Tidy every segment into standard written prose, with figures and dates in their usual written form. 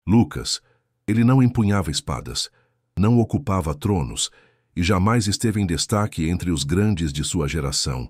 Lucas, ele não empunhava espadas, não ocupava tronos e jamais esteve em destaque entre os grandes de sua geração.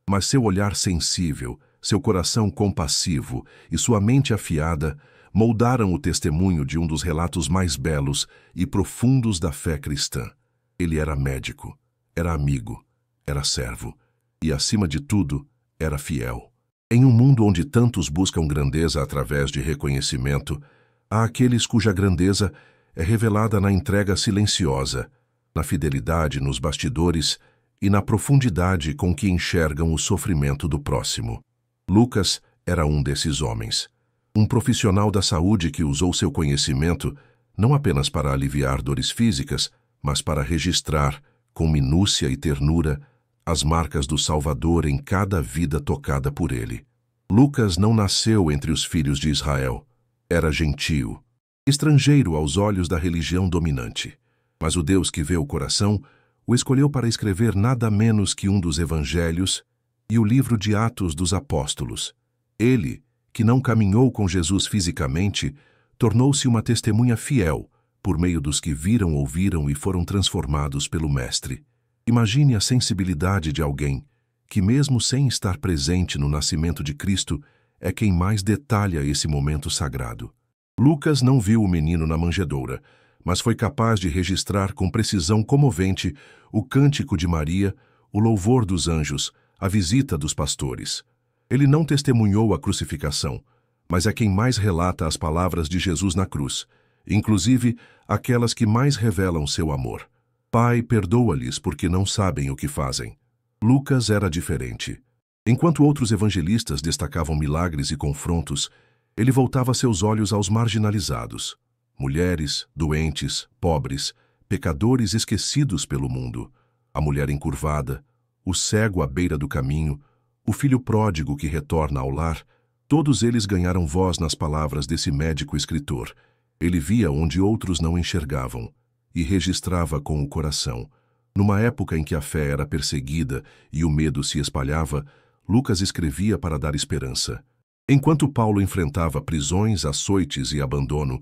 Mas seu olhar sensível, seu coração compassivo e sua mente afiada moldaram o testemunho de um dos relatos mais belos e profundos da fé cristã. Ele era médico, era amigo, era servo e, acima de tudo, era fiel. Em um mundo onde tantos buscam grandeza através de reconhecimento, há aqueles cuja grandeza é revelada na entrega silenciosa, na fidelidade nos bastidores e na profundidade com que enxergam o sofrimento do próximo. Lucas era um desses homens. Um profissional da saúde que usou seu conhecimento não apenas para aliviar dores físicas, mas para registrar, com minúcia e ternura, as marcas do Salvador em cada vida tocada por ele. Lucas não nasceu entre os filhos de Israel. Era gentio, estrangeiro aos olhos da religião dominante. Mas o Deus que vê o coração o escolheu para escrever nada menos que um dos evangelhos e o livro de Atos dos Apóstolos. Ele, que não caminhou com Jesus fisicamente, tornou-se uma testemunha fiel por meio dos que viram, ouviram e foram transformados pelo Mestre. Imagine a sensibilidade de alguém que, mesmo sem estar presente no nascimento de Cristo, é quem mais detalha esse momento sagrado. Lucas não viu o menino na manjedoura, mas foi capaz de registrar com precisão comovente o cântico de Maria, o louvor dos anjos, a visita dos pastores. Ele não testemunhou a crucificação, mas é quem mais relata as palavras de Jesus na cruz, inclusive aquelas que mais revelam seu amor. Pai, perdoa-lhes porque não sabem o que fazem. Lucas era diferente. Enquanto outros evangelistas destacavam milagres e confrontos, ele voltava seus olhos aos marginalizados. Mulheres, doentes, pobres, pecadores esquecidos pelo mundo, a mulher encurvada, o cego à beira do caminho, o filho pródigo que retorna ao lar, todos eles ganharam voz nas palavras desse médico escritor. Ele via onde outros não enxergavam e registrava com o coração. Numa época em que a fé era perseguida e o medo se espalhava, Lucas escrevia para dar esperança. Enquanto Paulo enfrentava prisões, açoites e abandono,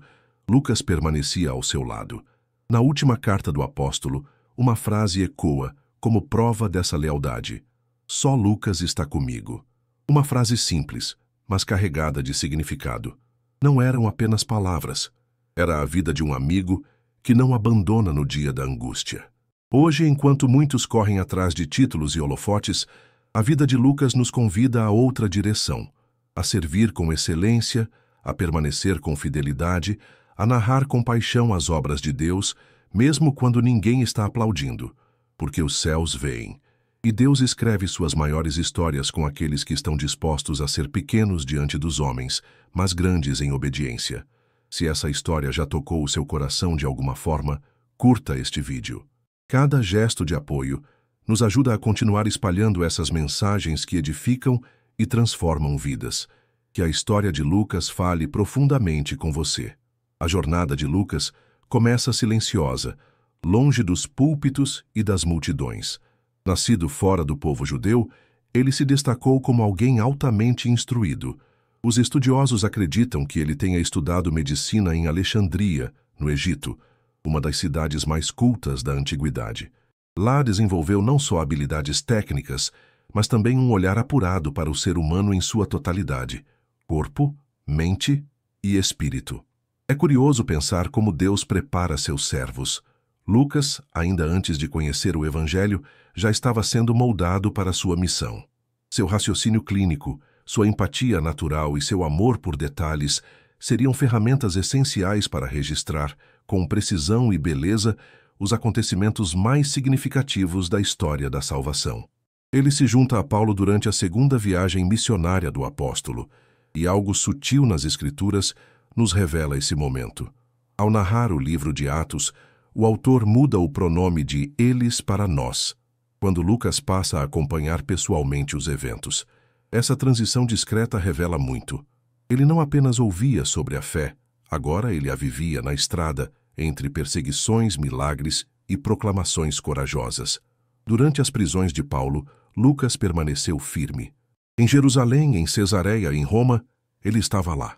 Lucas permanecia ao seu lado. Na última carta do apóstolo, uma frase ecoa como prova dessa lealdade. Só Lucas está comigo. Uma frase simples, mas carregada de significado. Não eram apenas palavras. Era a vida de um amigo que não abandona no dia da angústia. Hoje, enquanto muitos correm atrás de títulos e holofotes, a vida de Lucas nos convida a outra direção, a servir com excelência, a permanecer com fidelidade, a narrar com paixão as obras de Deus, mesmo quando ninguém está aplaudindo, porque os céus veem. E Deus escreve suas maiores histórias com aqueles que estão dispostos a ser pequenos diante dos homens, mas grandes em obediência. Se essa história já tocou o seu coração de alguma forma, curta este vídeo. Cada gesto de apoio nos ajuda a continuar espalhando essas mensagens que edificam e transformam vidas. Que a história de Lucas fale profundamente com você. A jornada de Lucas começa silenciosa, longe dos púlpitos e das multidões. Nascido fora do povo judeu, ele se destacou como alguém altamente instruído. Os estudiosos acreditam que ele tenha estudado medicina em Alexandria, no Egito, uma das cidades mais cultas da antiguidade. Lá desenvolveu não só habilidades técnicas, mas também um olhar apurado para o ser humano em sua totalidade, corpo, mente e espírito. É curioso pensar como Deus prepara seus servos. Lucas, ainda antes de conhecer o Evangelho, já estava sendo moldado para sua missão. Seu raciocínio clínico, sua empatia natural e seu amor por detalhes seriam ferramentas essenciais para registrar, com precisão e beleza, os acontecimentos mais significativos da história da salvação. Ele se junta a Paulo durante a segunda viagem missionária do apóstolo, e algo sutil nas Escrituras nos revela esse momento. Ao narrar o livro de Atos, o autor muda o pronome de eles para nós, quando Lucas passa a acompanhar pessoalmente os eventos. Essa transição discreta revela muito. Ele não apenas ouvia sobre a fé, agora ele a vivia na estrada, entre perseguições, milagres e proclamações corajosas. Durante as prisões de Paulo, Lucas permaneceu firme. Em Jerusalém, em Cesareia e em Roma, ele estava lá,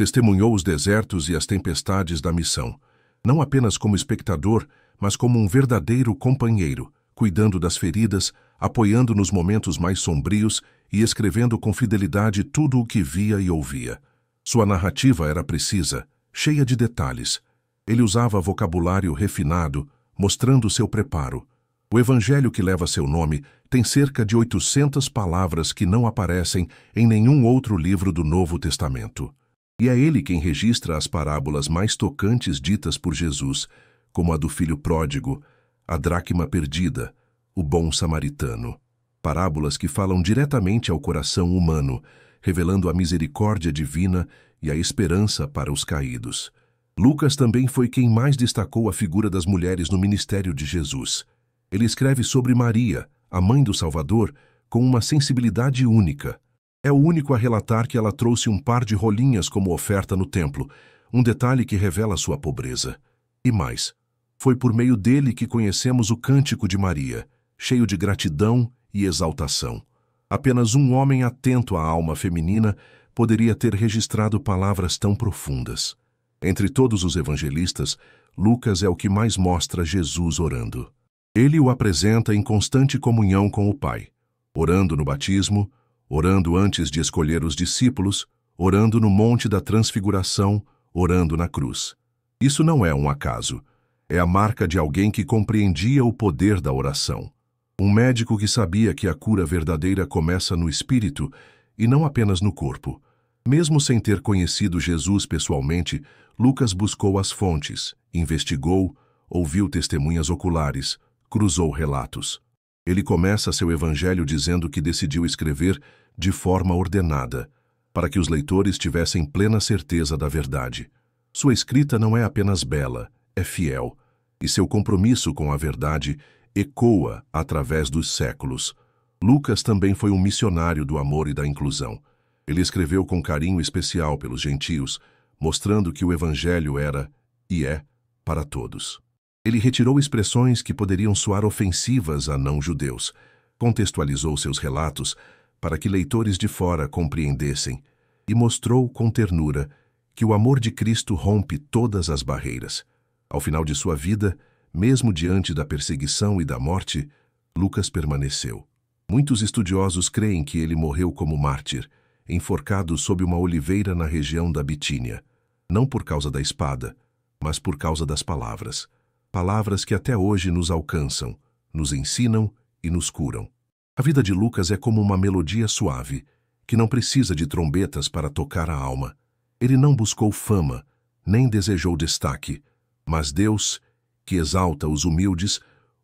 Testemunhou os desertos e as tempestades da missão, não apenas como espectador, mas como um verdadeiro companheiro, cuidando das feridas, apoiando nos momentos mais sombrios e escrevendo com fidelidade tudo o que via e ouvia. Sua narrativa era precisa, cheia de detalhes. Ele usava vocabulário refinado, mostrando seu preparo. O evangelho que leva seu nome tem cerca de 800 palavras que não aparecem em nenhum outro livro do Novo Testamento. E é ele quem registra as parábolas mais tocantes ditas por Jesus, como a do filho pródigo, a dracma perdida, o bom samaritano. Parábolas que falam diretamente ao coração humano, revelando a misericórdia divina e a esperança para os caídos. Lucas também foi quem mais destacou a figura das mulheres no ministério de Jesus. Ele escreve sobre Maria, a mãe do Salvador, com uma sensibilidade única. É o único a relatar que ela trouxe um par de rolinhas como oferta no templo, um detalhe que revela sua pobreza. E mais, foi por meio dele que conhecemos o Cântico de Maria, cheio de gratidão e exaltação. Apenas um homem atento à alma feminina poderia ter registrado palavras tão profundas. Entre todos os evangelistas, Lucas é o que mais mostra Jesus orando. Ele o apresenta em constante comunhão com o Pai, orando no batismo, orando antes de escolher os discípulos, orando no Monte da Transfiguração, orando na cruz. Isso não é um acaso. É a marca de alguém que compreendia o poder da oração. Um médico que sabia que a cura verdadeira começa no espírito e não apenas no corpo. Mesmo sem ter conhecido Jesus pessoalmente, Lucas buscou as fontes, investigou, ouviu testemunhas oculares, cruzou relatos. Ele começa seu evangelho dizendo que decidiu escrever de forma ordenada, para que os leitores tivessem plena certeza da verdade. Sua escrita não é apenas bela, é fiel, e seu compromisso com a verdade ecoa através dos séculos. Lucas também foi um missionário do amor e da inclusão. Ele escreveu com carinho especial pelos gentios, mostrando que o evangelho era, e é, para todos. Ele retirou expressões que poderiam soar ofensivas a não-judeus, contextualizou seus relatos para que leitores de fora compreendessem e mostrou com ternura que o amor de Cristo rompe todas as barreiras. Ao final de sua vida, mesmo diante da perseguição e da morte, Lucas permaneceu. Muitos estudiosos creem que ele morreu como mártir, enforcado sob uma oliveira na região da Bitínia, não por causa da espada, mas por causa das palavras. Palavras que até hoje nos alcançam, nos ensinam e nos curam. A vida de Lucas é como uma melodia suave, que não precisa de trombetas para tocar a alma. Ele não buscou fama, nem desejou destaque, mas Deus, que exalta os humildes,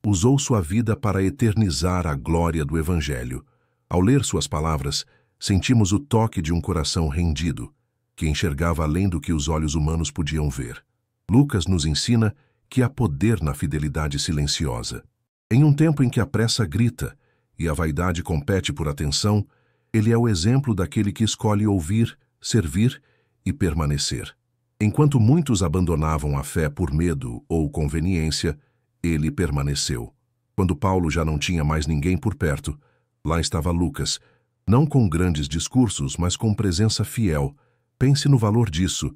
usou sua vida para eternizar a glória do Evangelho. Ao ler suas palavras, sentimos o toque de um coração rendido, que enxergava além do que os olhos humanos podiam ver. Lucas nos ensina que há poder na fidelidade silenciosa. Em um tempo em que a pressa grita e a vaidade compete por atenção, ele é o exemplo daquele que escolhe ouvir, servir e permanecer. Enquanto muitos abandonavam a fé por medo ou conveniência, ele permaneceu. Quando Paulo já não tinha mais ninguém por perto, lá estava Lucas, não com grandes discursos, mas com presença fiel. Pense no valor disso,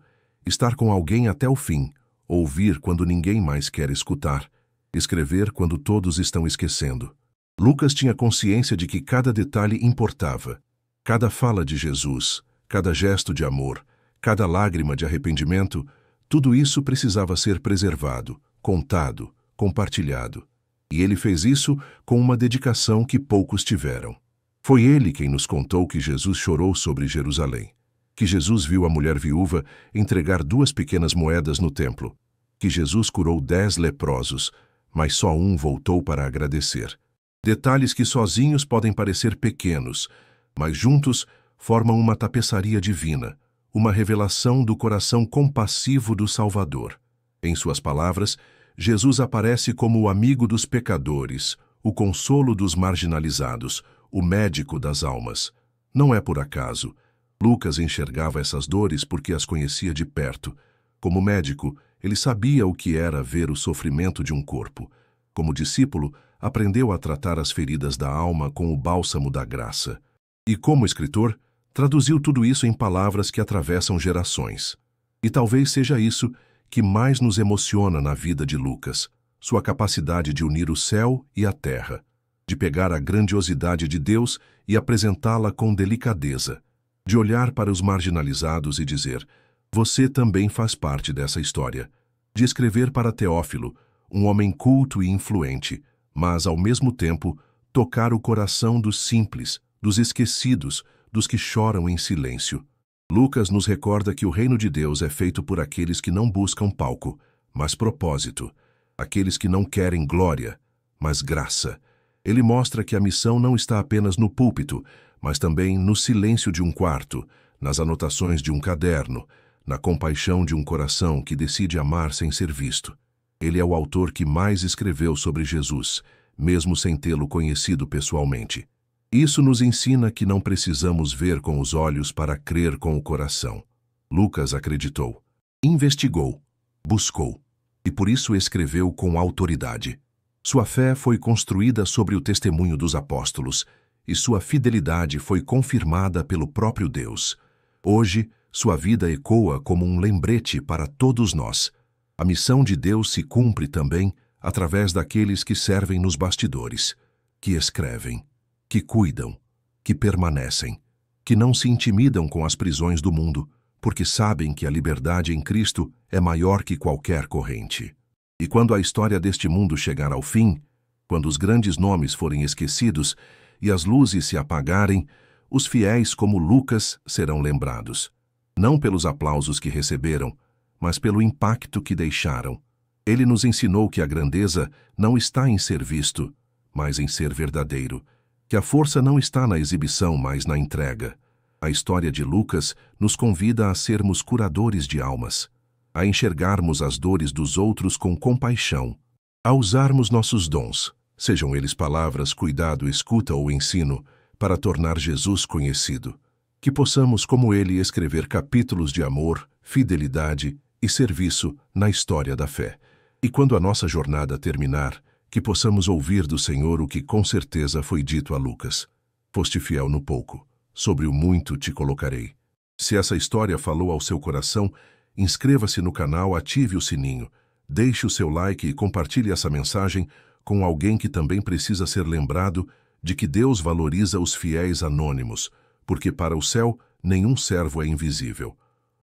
estar com alguém até o fim, ouvir quando ninguém mais quer escutar, escrever quando todos estão esquecendo. Lucas tinha consciência de que cada detalhe importava. Cada fala de Jesus, cada gesto de amor, cada lágrima de arrependimento, tudo isso precisava ser preservado, contado, compartilhado. E ele fez isso com uma dedicação que poucos tiveram. Foi ele quem nos contou que Jesus chorou sobre Jerusalém, que Jesus viu a mulher viúva entregar 2 pequenas moedas no templo, que Jesus curou 10 leprosos, mas só um voltou para agradecer. Detalhes que sozinhos podem parecer pequenos, mas juntos formam uma tapeçaria divina, uma revelação do coração compassivo do Salvador. Em suas palavras, Jesus aparece como o amigo dos pecadores, o consolo dos marginalizados, o médico das almas. Não é por acaso. Lucas enxergava essas dores porque as conhecia de perto. Como médico, ele sabia o que era ver o sofrimento de um corpo. Como discípulo, aprendeu a tratar as feridas da alma com o bálsamo da graça. E como escritor, Traduziu tudo isso em palavras que atravessam gerações. E talvez seja isso que mais nos emociona na vida de Lucas, sua capacidade de unir o céu e a terra, de pegar a grandiosidade de Deus e apresentá-la com delicadeza, de olhar para os marginalizados e dizer: você também faz parte dessa história, de escrever para Teófilo, um homem culto e influente, mas, ao mesmo tempo, tocar o coração dos simples, dos esquecidos, dos que choram em silêncio. Lucas nos recorda que o reino de Deus é feito por aqueles que não buscam palco, mas propósito, aqueles que não querem glória, mas graça. Ele mostra que a missão não está apenas no púlpito, mas também no silêncio de um quarto, nas anotações de um caderno, na compaixão de um coração que decide amar sem ser visto. Ele é o autor que mais escreveu sobre Jesus, mesmo sem tê-lo conhecido pessoalmente. Isso nos ensina que não precisamos ver com os olhos para crer com o coração. Lucas acreditou, investigou, buscou, e por isso escreveu com autoridade. Sua fé foi construída sobre o testemunho dos apóstolos, e sua fidelidade foi confirmada pelo próprio Deus. Hoje, sua vida ecoa como um lembrete para todos nós. A missão de Deus se cumpre também através daqueles que servem nos bastidores, que escrevem, que cuidam, que permanecem, que não se intimidam com as prisões do mundo, porque sabem que a liberdade em Cristo é maior que qualquer corrente. E quando a história deste mundo chegar ao fim, quando os grandes nomes forem esquecidos e as luzes se apagarem, os fiéis como Lucas serão lembrados, não pelos aplausos que receberam, mas pelo impacto que deixaram. Ele nos ensinou que a grandeza não está em ser visto, mas em ser verdadeiro, que a força não está na exibição, mas na entrega. A história de Lucas nos convida a sermos curadores de almas, a enxergarmos as dores dos outros com compaixão, a usarmos nossos dons, sejam eles palavras, cuidado, escuta ou ensino, para tornar Jesus conhecido. Que possamos, como ele, escrever capítulos de amor, fidelidade e serviço na história da fé. E quando a nossa jornada terminar, que possamos ouvir do Senhor o que com certeza foi dito a Lucas. Foste fiel no pouco, sobre o muito te colocarei. Se essa história falou ao seu coração, inscreva-se no canal, ative o sininho, deixe o seu like e compartilhe essa mensagem com alguém que também precisa ser lembrado de que Deus valoriza os fiéis anônimos, porque para o céu nenhum servo é invisível.